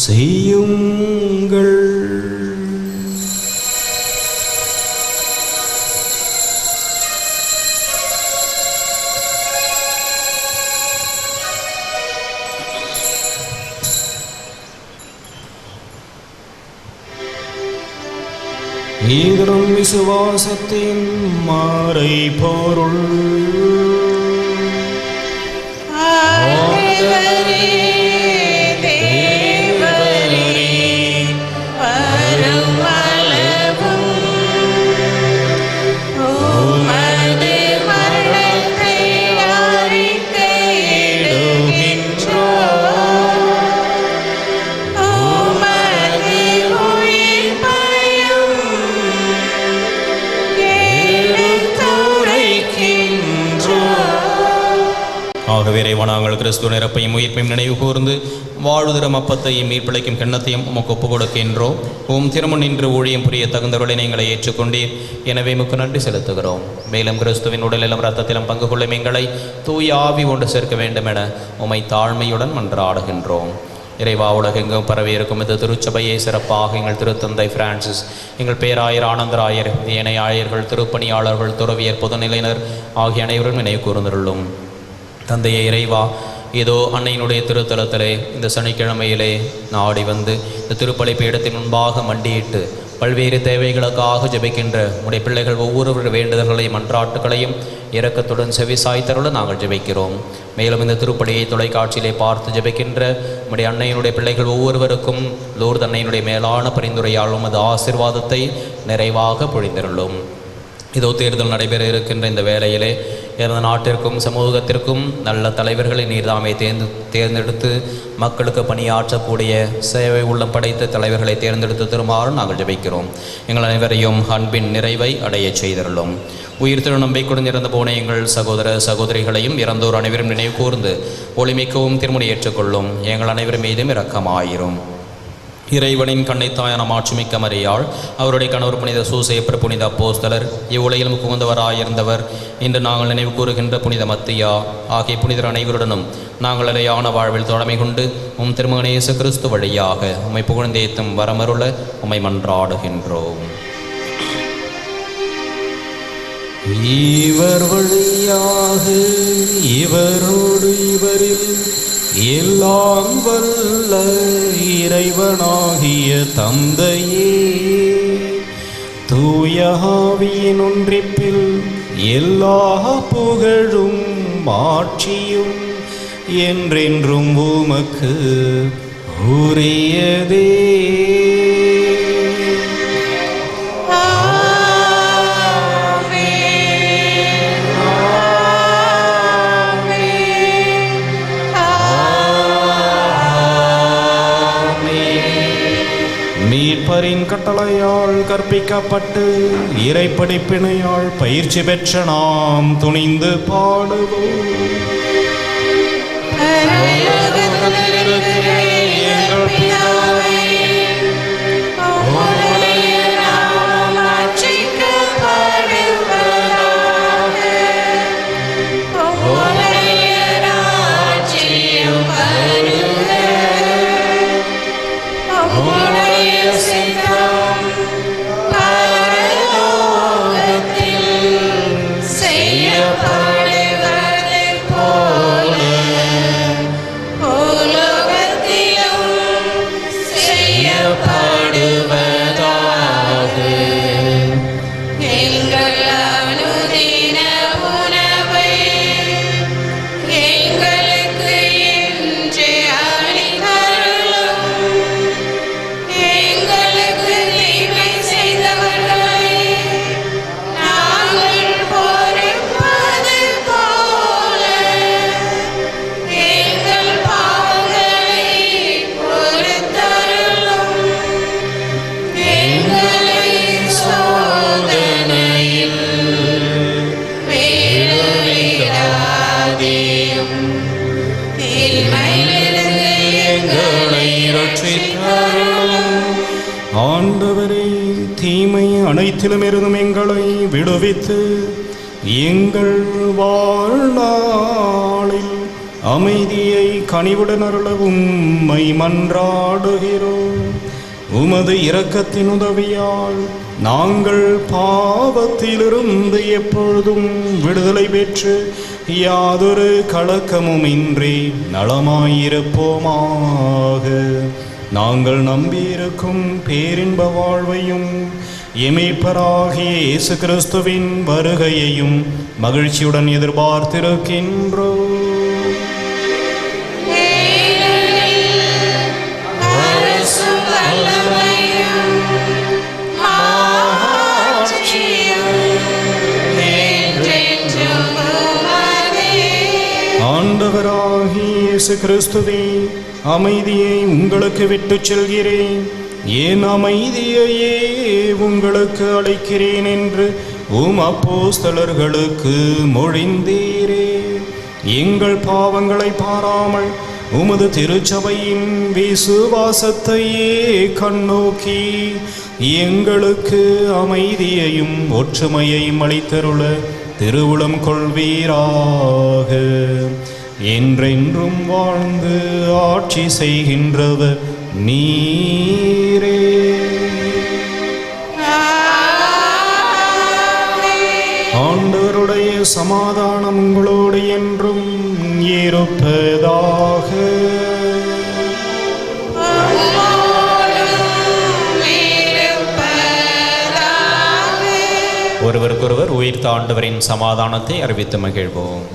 செய்யுங்கள். ஈதரும் விசுவாசத்தின் மறை பொருள்.
ஆகவே இறைவா, நாங்கள் கிறிஸ்துவ நிரப்பையும் உயிர்ப்பையும் நினைவு கூர்ந்து வாழ்வுதரும் அப்பத்தையும் மீட்பிழைக்கும் கிண்ணத்தையும் உமக்கு ஒப்புக் கொடுக்கின்றோம். திருமண் நின்று ஊழியம் புரிய தகுந்தவர்களை நீங்களை ஏற்றுக்கொண்டீர். எனவே உமக்கு நன்றி செலுத்துகிறோம். மேலும் கிறிஸ்துவின் உடலிலும் இரத்தத்திலும் பங்கு கொள்ளும் எங்களை தூய ஆவி ஒன்று சேர்க்க வேண்டும் என உமை தாழ்மையுடன் மன்றாடுகின்றோம். இறைவா, உலகெங்கும் பரவி இருக்கும் இந்த திருச்சபையை சிறப்பாக எங்கள் திருத்தந்தை பிரான்சிஸ், எங்கள் பேராயர் ஆனந்தராயர், ஏனைய ஆயர்கள், திருப்பணியாளர்கள், துறவியர், பொதுநிலையினர் ஆகிய அனைவரும் நினைவு கூர்ந்துள்ளோம். தந்தையை இறைவா, ஏதோ அன்னையினுடைய திருத்தலத்திலே இந்த சனிக்கிழமையிலே நாடி வந்து இந்த திருப்பலி பீடத்தின் முன்பாக மண்டியிட்டு பல்வேறு தேவைகளுக்காக ஜெபிக்கின்ற உடைய பிள்ளைகள் ஒவ்வொருவருடைய வேண்டுதல்களையும் மன்றாட்டுகளையும் இரக்கத்துடன் செவிசாய்த்தருடன் நாங்கள் ஜெபிக்கிறோம். மேலும் இந்த திருப்பலியை தொலைக்காட்சியிலே பார்த்து ஜெபிக்கின்ற உடைய அன்னையினுடைய பிள்ளைகள் ஒவ்வொருவருக்கும் லூர்து அன்னையினுடைய மேலான பரிந்துரையாலும் அது ஆசீர்வாதத்தை நிறைவாக பொழிந்திருளும். இதோ தேர்தல் நடைபெற இருக்கின்ற இந்த வேளையிலே எனது நாட்டிற்கும் சமூகத்திற்கும் நல்ல தலைவர்களை நீர்தாமே தேர்ந்தெடுத்து மக்களுக்கு பணியாற்றக்கூடிய சேவை உள்ளம் படைத்த தலைவர்களை தேர்ந்தெடுத்து தருமாறு நாங்கள் ஜெபிக்கிறோம். எங்கள் அனைவரையும் அன்பின் நிறைவை அடைய செய்தருளும். உயிர் திரு நம்பிக்கையுடன் இறந்து போன எங்கள் சகோதர சகோதரிகளையும் இறந்தோர் அனைவரும் நினைவு கூர்ந்து ஒளிமிக்கவும் திருமணி ஏற்றுக்கொள்ளும். எங்கள் அனைவரும் மீதும் இரக்கமாயிரும். இறைவனின் கண்ணைத்தாயான மாட்சிமிக்க மரியாள், அவருடைய கணவர் புனித சூசேப்பர், புனித அப்போஸ்தலர், இவ்வுலகிலும் புகுந்தவராயிருந்தவர், இன்று நாங்கள் நினைவு கூறுகின்ற புனித மத்தியா ஆகிய புனிதர் அனைவருடனும் நாங்கள் நிலையான வாழ்வில் தொடமை கொண்டு திருமகன் இயேசு கிறிஸ்து வழியாக உம்மை புகழ்ந்தேத்தும் வரமருள உம்மை மன்றாடுகின்றோம்.
இவர் வழியாக இவரோடு இவரில் எல்லாம் வல்ல இறைவனாகிய தந்தையே, தூய ஆவியின் ஒன்றிப்பில் எல்லா புகழும் மாட்சியும் என்றென்றும் உமக்கு உரியதே. மீட்பரின் கட்டளையால் கற்பிக்கப்பட்டு இறைப்படிப்பினையால் பயிற்சி பெற்ற நாம் துணிந்து பாடுவோம். அனைத்திலும் இருந்தும் எங்களை விடுவித்து எங்கள் வாழ்நாளில் அமைதியை கனிவுடன் அருள உம்மை மன்றாடுகிறோம். உமது இரக்கத்தின் உதவியால் நாங்கள் பாவத்திலிருந்து எப்பொழுதும் விடுதலை பெற்று யாதொரு கலக்கமும் இன்றி நலமாயிருப்போமாக. நாங்கள் நம்பியிருக்கும் பேரின்ப வாழ்வையும் எமேப்பராகிய இயேசு கிறிஸ்துவின் வருகையையும் மகிழ்ச்சியுடன் எதிர்பார்த்திருக்கின்றோம். ஆண்டவராகிய இயேசு கிறிஸ்துவே, அமைதியை உங்களுக்கு விட்டுச் செல்கிறேன், என் அமைதியையே உங்களுக்கு அளிக்கிறேன் என்று அப்போஸ்தலர்களுக்கு மொழிந்தீரே. எங்கள் பாவங்களை பாராமல் உமது திருச்சபையின் விசுவாசத்தையே கண்ணோக்கி எங்களுக்கு அமைதியையும் ஒற்றுமையையும் அளித்தருள திருவுளம் கொள்வீராக. என்றென்றும் வாழ்ந்து ஆட்சி செய்கின்றவர் நீரே. ஆண்டவருடைய சமாதானம் உங்களோடு என்றும் இருப்பதாக.
ஒருவருக்கொருவர் உயிர்த்த ஆண்டவரின் சமாதானத்தை அறிவித்து மகிழ்வோம்.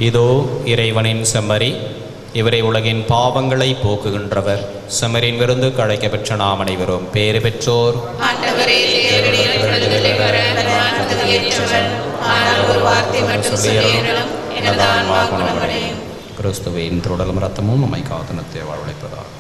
இதோ இறைவனின் செம்மறி, இவரை உலகின் பாவங்களை போக்குகின்றவர். செம்மறியின் விருந்து அழைக்க பெற்ற நாம் அனைவரும் பேறு பெற்றோர். கிறிஸ்துவின் தொடரும் ரத்தமும் நம்மை காத்தனத்தை வாழ்வழைப்பதாக.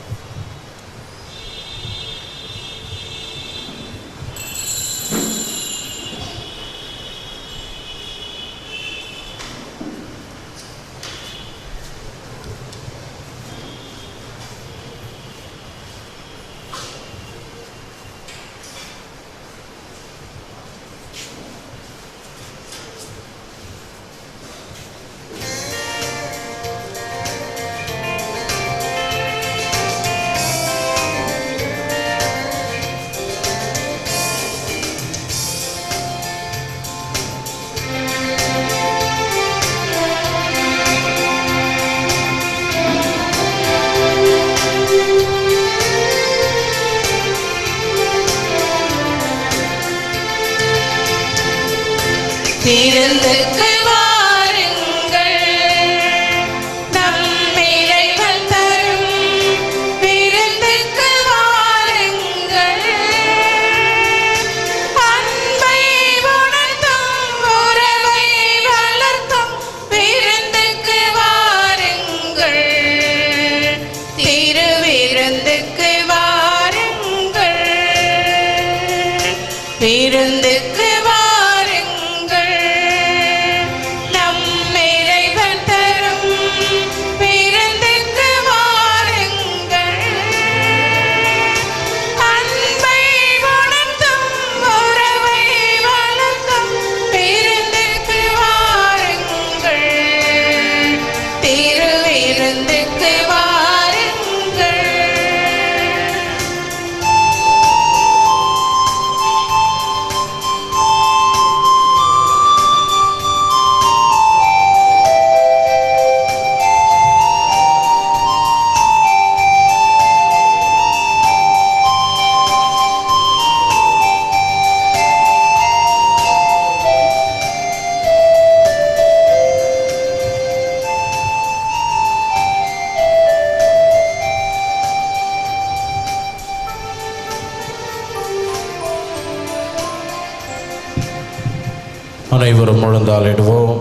அனைவரும் முழந்தாளிடுவோம்.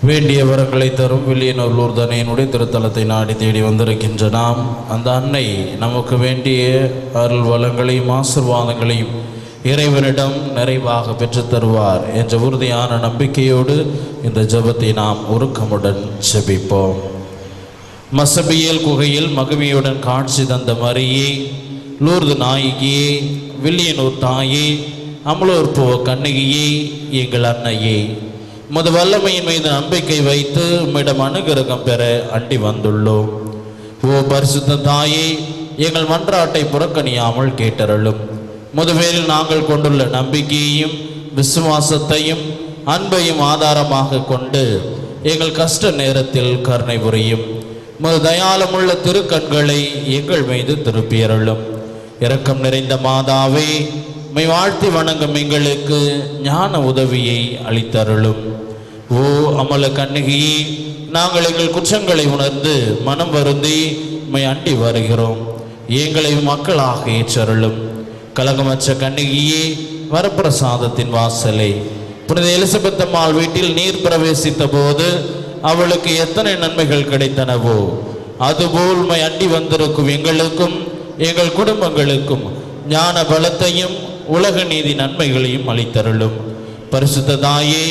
வேண்டிய வரங்களை தரும் வில்லியனூர் லூர்து அன்னையினுடைய திருத்தலத்தை நாடி தேடி வந்திருக்கின்ற நாம் அந்த அன்னை நமக்கு வேண்டிய அருள் வளங்களையும் ஆசீர்வாதங்களையும் இறைவனிடம் நிறைவாக பெற்றுத் தருவார் என்ற உறுதியான நம்பிக்கையோடு இந்த ஜெபத்தை நாம் உருக்கமுடன் ஜெபிப்போம். மசபியல் குகையில் மகிமையுடன் காட்சி தந்த மரியே, லூர்து நாயகியே, வில்லியனூர் தாயே, அமலோற்புவ கண்ணகியே, எங்கள் அன்னையே, உமது வல்லமையின் மீது நம்பிக்கை வைத்து உம்மிடம் அனுகிரகம் பெற அண்டி வந்துள்ளோம். ஓ பரிசுத்த தாயே, எங்கள் மன்றாட்டை புறக்கணியாமல் கேட்டருளும். முதுவேரில் நாங்கள் கொண்டுள்ள நம்பிக்கையையும் விசுவாசத்தையும் அன்பையும் ஆதாரமாக கொண்டு எங்கள் கஷ்ட நேரத்தில் கருணை புரியும். உமது தயாளமுள்ள திருக்கண்களை எங்கள் மீது திருப்பியருளும். இரக்கம் நிறைந்த மாதாவே, மை வாழ்த்தி வணங்கும் எங்களுக்கு ஞான உதவியை அளித்தருளும். ஓ அமல கண்ணகியே, நாங்கள் எங்கள் குற்றங்களை உணர்ந்து மனம் வருந்தி மை அண்டி வருகிறோம். எங்களை மக்களாக ஏற்றருளும். கலகமற்ற கண்ணகியே, வரப்பிரசாதத்தின் வாசலை, புனித எலிசபெத் அம்மாள் வீட்டில் நீர் பிரவேசித்த போது அவளுக்கு எத்தனை நன்மைகள் கிடைத்தனவோ அதுபோல் மை அண்டி வந்திருக்கும் எங்களுக்கும் எங்கள் குடும்பங்களுக்கும் ஞான பலத்தையும் உலக நீதி நன்மைகளையும் அளித்தருளும். பரிசுத்த தாயே,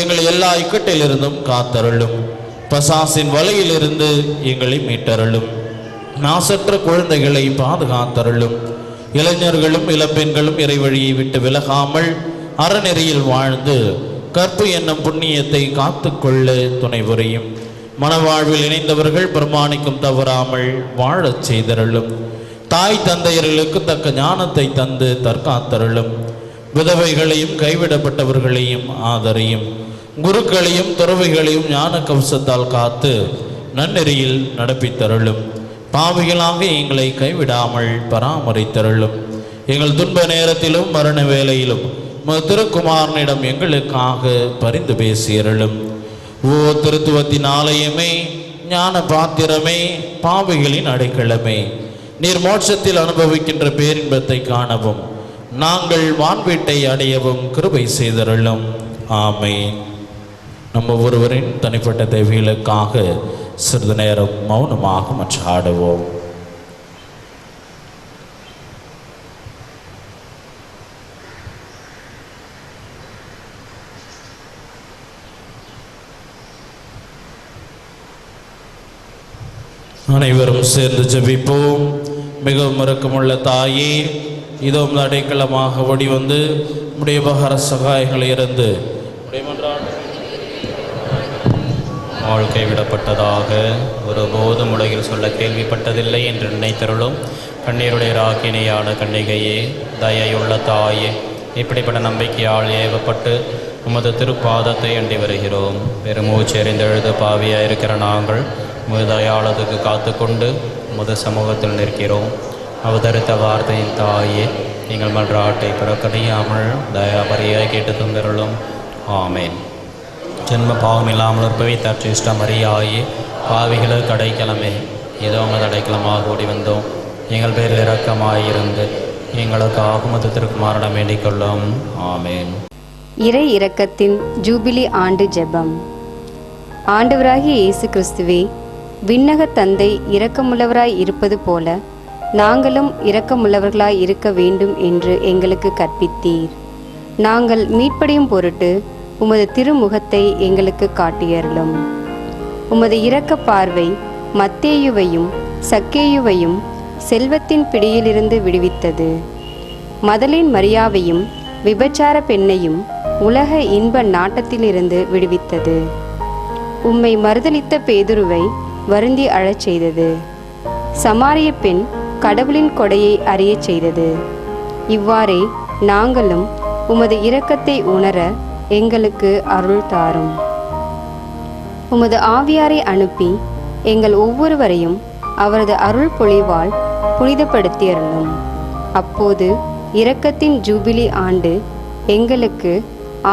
எங்களை எல்லா இக்கட்டிலிருந்தும் காத்தருளும். பசாசின் வலையிலிருந்து எங்களை மீட்டருளும். நாசற்ற குழந்தைகளை பாதுகாத்தருளும். இளைஞர்களும் இளம்பெண்களும் இறைவழியை விட்டு விலகாமல் அறநெறியில் வாழ்ந்து கற்பு என்னும் புண்ணியத்தை காத்துக்கொள்ள துணை புரியும். மனவாழ்வில் இணைந்தவர்கள் பிரமாணிக்கும் தவறாமல் வாழச் செய்தருளும். தாய் தந்தையர்களுக்கு தக்க ஞானத்தை தந்து தற்காத்தருளும். விதவைகளையும் கைவிடப்பட்டவர்களையும் ஆதரையும். குருக்களையும் துறவைகளையும் ஞான கவசத்தால் காத்து நன்னெறியில் நடப்பித்தருளும். பாவிகளாக எங்களை கைவிடாமல் பராமரித்தருளும். எங்கள் துன்ப நேரத்திலும் மரண வேளையிலும் திருக்குமாரனிடம் எங்களுக்காக பரிந்து பேசியருளும். ஓ திருத்துவத்தின் ஆலயமே, ஞான பாத்திரமே, பாவிகளின் அடைக்கலமே, நீர் மோட்சத்தில் அனுபவிக்கின்ற பேரின்பத்தை காணவும் நாங்கள் வான்வீட்டை அடையவும் கிருபை செய்தருளும். ஆமென். நம்ம ஒருவரின் தனிப்பட்ட தேவைகளுக்காக சிறிது நேரம் மௌனமாக மன்றாடுவோம். அனைவரும் சேர்ந்து ஜெபிப்போம். மிகவும் இரக்கமுள்ள தாயே, இதோ அடைக்கலமாக ஓடி வந்து உடைய உபகார சகாயங்களை இருந்து
வாழ்க்கை விடப்பட்டதாக ஒருபோதும் உலகில் சொல்ல கேள்விப்பட்டதில்லை என்று நினைத்தருளும். கண்ணீருடைய ராக்கினியான கன்னிகையே, தயையுள்ள தாயே, இப்படிப்பட்ட நம்பிக்கையால் ஏவப்பட்டு உமது திருப்பாதத்தை அண்டி வருகிறோம். பெருமூச்சு எறிந்தெழுது பாவியாக இருக்கிற நாங்கள் உமது தயாளத்துக்கு காத்து கொண்டு உமது சமூகத்தில் நிற்கிறோம். அவதரித்த வார்த்தையின் தாயே, எங்கள் மன்றாட்டை புறக்கணியாமல் தயாபரியாய் கேட்டு தந்தருளும். ஆமேன். ஜென்ம பாவம் இல்லாமல் உற்பவித்த அச்சிஷ்ட மரியாயே, பாவிகளுக்கு அடைக்கலமே, ஏதோ உமது அடைக்கலமாக ஓடி வந்தோம். எங்கள் பேரில் இரக்கமாயிருந்து எங்களுக்கு உமது திருக்குமாரனிடம் வேண்டிக் கொள்ளும். ஆமேன்.
இறை இரக்கத்தின் ஜூபிலி ஆண்டு ஜெபம். ஆண்டவராகிய இயேசு கிறிஸ்துவே, விண்ணக தந்தை இரக்கமுள்ளவராய் இருப்பது போல நாங்களும் இரக்கமுள்ளவர்களாய் இருக்க வேண்டும் என்று எங்களுக்கு கற்பித்தீர். நாங்கள் மீட்படையும் பொருட்டு உமது திருமுகத்தை எங்களுக்கு காட்டியருளும். உமது இரக்க பார்வை மத்தேயுவையும் சக்கேயுவையும் செல்வத்தின் பிடியிலிருந்து விடுவித்தது. மதலின் மரியாவையும் விபச்சார பெண்ணையும் உலக இன்ப நாட்டத்திலிருந்து விடுவித்தது. உம்மை மறுதலித்த பேதுருவை வருந்தி அழச் செய்தது. சமாரிய பெண் கடவுளின் கொடையை அறியச் செய்தது. இவ்வாறே நாங்களும் உமது இரக்கத்தை உணர எங்களுக்கு அருள் தாரும். உமது ஆவியாரை அனுப்பி எங்கள் ஒவ்வொருவரையும் அவரது அருள் பொழிவால் புனிதப்படுத்தியருளும். அப்போது இரக்கத்தின் ஜூபிலி ஆண்டு எங்களுக்கு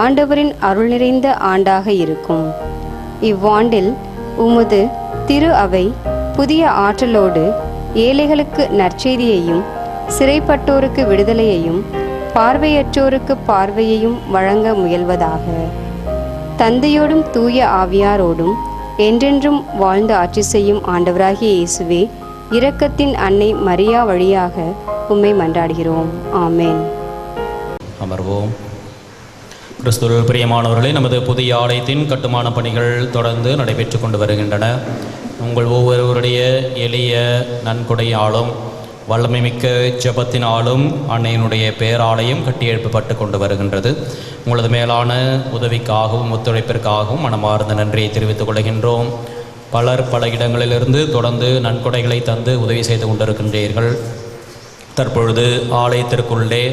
ஆண்டவரின் அருள் நிறைந்த ஆண்டாக இருக்கும். இவ்வாண்டில் உமது திரு அவை புதிய ஆற்றலோடு ஏழைகளுக்கு நற்செய்தியையும் சிறைப்பட்டோருக்கு விடுதலையையும் பார்வையற்றோருக்கு பார்வையையும் வழங்க முயல்வதாக. தந்தையோடும் தூய ஆவியாரோடும் என்றென்றும் வாழ்ந்து ஆட்சி செய்யும் ஆண்டவராகிய இயேசுவே, இரக்கத்தின் அன்னை மரியா வழியாக உம்மை மன்றாடுகிறோம். ஆமேன்.
அமர்வோம். கிறிஸ்துவில் பிரியமானவர்களே, நமது புதிய ஆலயத்தின் கட்டுமான பணிகள் தொடர்ந்து நடைபெற்று கொண்டு வருகின்றன. உங்கள் ஒவ்வொருவருடைய எளிய நன்கொடையாலும் வல்லமைமிக்க ஜெபத்தினாலும் அன்னையினுடைய பேராலயம் கட்டியெழுப்பப்பட்டு கொண்டு வருகின்றது. உங்களது மேலான உதவிக்காகவும் ஒத்துழைப்பிற்காகவும் மனமார்ந்த நன்றியை தெரிவித்துக் கொள்கின்றோம். பலர் பல இடங்களிலிருந்து தொடர்ந்து நன்கொடைகளை தந்து உதவி செய்து கொண்டிருக்கின்றீர்கள். தற்பொழுது ஆலயத்திற்குள்ளே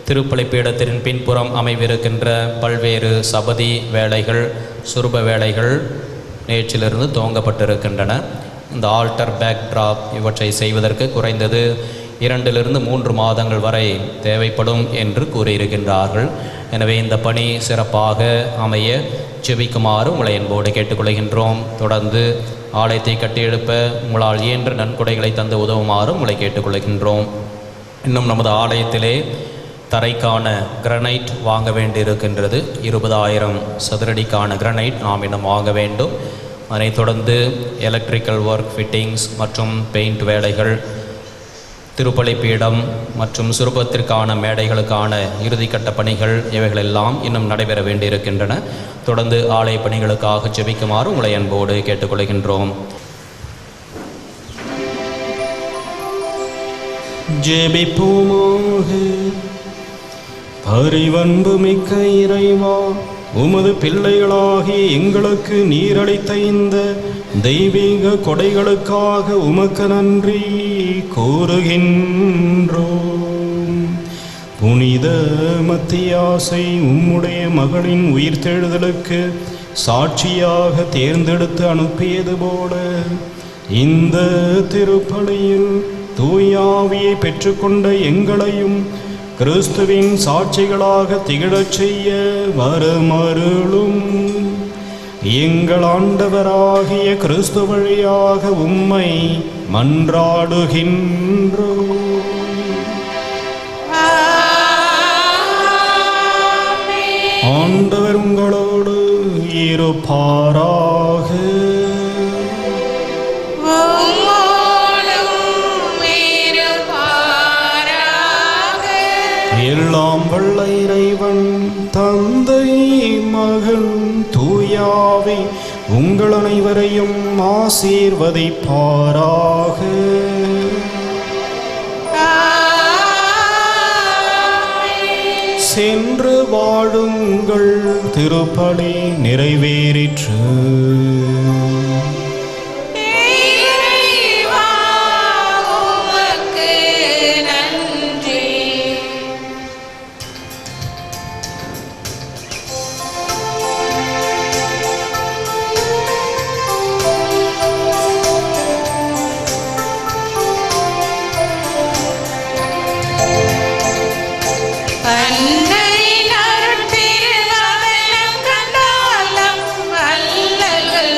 திருப்பலி பீடத்தின் பின்புறம் அமைவிருக்கின்ற பல்வேறு சபதி வேலைகள், சுரூப வேலைகள் நேற்றிலிருந்து துவங்கப்பட்டிருக்கின்றன. இந்த ஆல்டர் பேக் ட்ராப் இவற்றை செய்வதற்கு குறைந்தது 2-3 மாதங்கள் வரை தேவைப்படும் என்று கூறியிருக்கின்றார்கள். எனவே இந்த பணி சிறப்பாக அமைய ஜெபிக்குமாறு உங்களை என்போடு கேட்டுக்கொள்கின்றோம். தொடர்ந்து ஆலயத்தை கட்டியெழுப்ப உங்களால் இயன்ற நன்கொடைகளை தந்து உதவுமாறு உங்களை கேட்டுக்கொள்கின்றோம். இன்னும் நமது ஆலயத்திலே தரைக்கான கிரனைட் வாங்க வேண்டியிருக்கின்றது. 20,000 சதுரடிக்கான கிரனைட் நாம் இன்னும் வாங்க வேண்டும். அதனைத் தொடர்ந்து எலக்ட்ரிக்கல் ஒர்க், ஃபிட்டிங்ஸ் மற்றும் பெயிண்ட் வேலைகள், திருப்பலி பீடம் மற்றும் சுரூபத்திற்கான மேடைகளுக்கான இறுதிக்கட்ட பணிகள் இவைகளெல்லாம் இன்னும் நடைபெற வேண்டியிருக்கின்றன. தொடர்ந்து ஆலய பணிகளுக்காக ஜெபிக்குமாறு உங்களை அன்போடு கேட்டுக்கொள்கின்றோம்.
ஜெபிப்போமாக. பரிவன்பு மிக்க இறைவா, உமது பிள்ளைகளாகிய எங்களுக்கு நீரளித்த இந்த தெய்வீக கொடைகளுக்காக உமக்கு நன்றி கூறுகின்றோம். புனித மத்தியாசை உம்முடைய மகளின் உயிர்த்தெழுதலுக்கு சாட்சியாக தேர்ந்தெடுத்து அனுப்பியது போல இந்த திருப்பலியில் தூயாவியை பெற்றுக்கொண்ட எங்களையும் கிறிஸ்துவின் சாட்சிகளாக திகழச் செய்ய வரமருளும். எங்கள் ஆண்டவராகிய கிறிஸ்து வழியாக உம்மை மன்றாடுகின்றோம். ஆண்டவர் உங்களோடு இருப்பாராக. எல்லாம் வல்ல இறைவன் தந்தை, மகன், தூயாவி உங்கள் அனைவரையும் ஆசீர்வதிப்பாராக. சென்று வாழுங்கள். திருப்பலி நிறைவேறிற்று.
அன்னையின் அருட்திருநாமம் கண்டாலும் அல்லல்கள்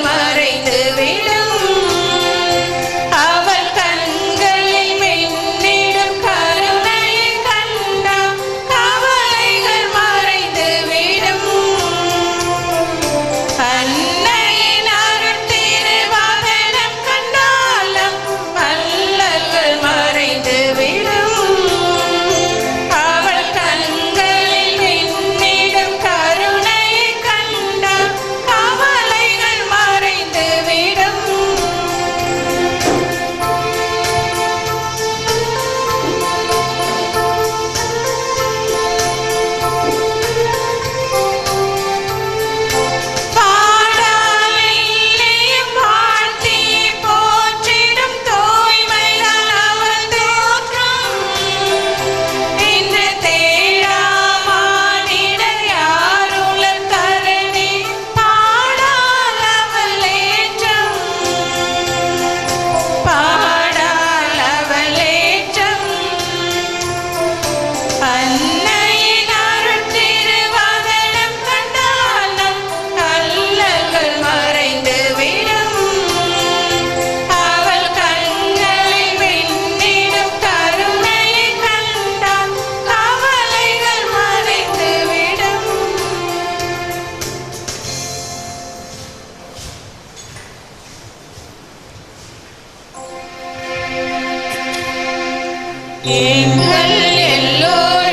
எங்கள் எல்லோருக்காகவும்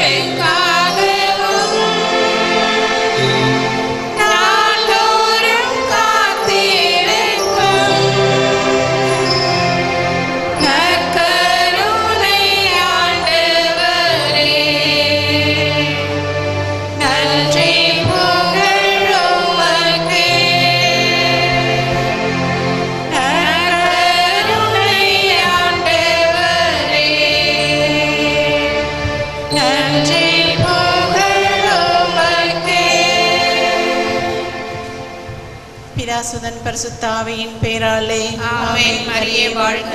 நாள்தோறும் காத்திருக்கும் நற்கருணை ஆண்டவரே, நன்றி புகழ் உமக்கே. நற்கருணை ஆண்டவரே, நன்றி புகழ் உமக்கே.
பிதாசுதன் பரிசுத்தாவியின் பேராலே
ஆமென். மரியே வாழ்க.